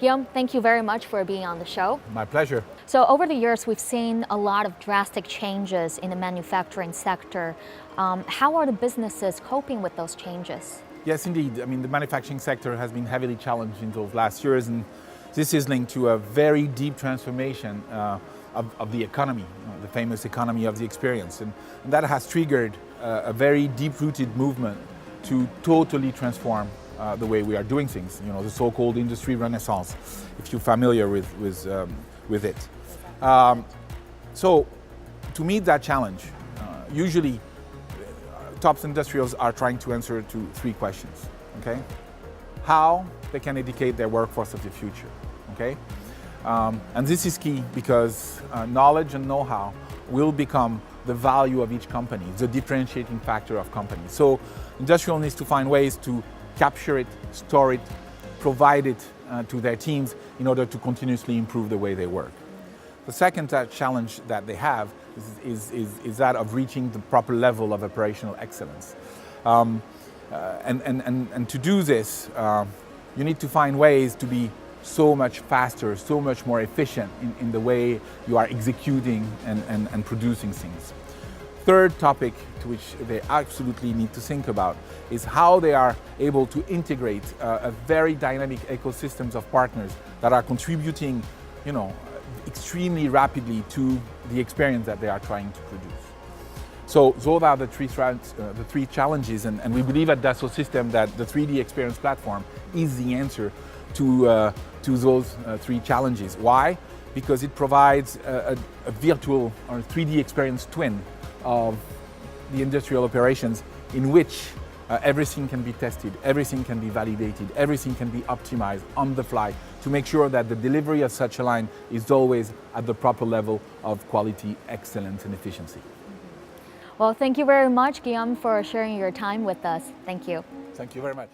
Guillaume, thank you very much for being on the show. My pleasure. So over the years, we've seen a lot of drastic changes in the manufacturing sector. How are the businesses coping with those changes? Yes, indeed. I mean, the manufacturing sector has been heavily challenged in those last years, and this is linked to a very deep transformation of the economy, the famous economy of the experience. And that has triggered a very deep-rooted movement to totally transform the way we are doing things, the so-called industry renaissance, if you're familiar with it. So to meet that challenge, usually top industrials are trying to answer to three questions, okay? How they can educate their workforce of the future, okay? And this is key because knowledge and know-how will become the value of each company, the differentiating factor of companies. So industrial needs to find ways to capture it, store it, provide it to their teams in order to continuously improve the way they work. The second challenge that they have is that of reaching the proper level of operational excellence. And to do this, you need to find ways to be so much faster, so much more efficient in the way you are executing and producing things. Third topic to which they absolutely need to think about is how they are able to integrate a very dynamic ecosystems of partners that are contributing, extremely rapidly to the experience that they are trying to produce. So those are the three challenges, and we believe at Da쏘sistemes that the 3D experience platform is the answer to those three challenges. Why? Because it provides a virtual or 3D experience twin of the industrial operations in which everything can be tested, everything can be validated, everything can be optimized on the fly to make sure that the delivery of such a line is always at the proper level of quality, excellence, and efficiency. Well, thank you very much, Guillaume, for sharing your time with us. Thank you. Thank you very much.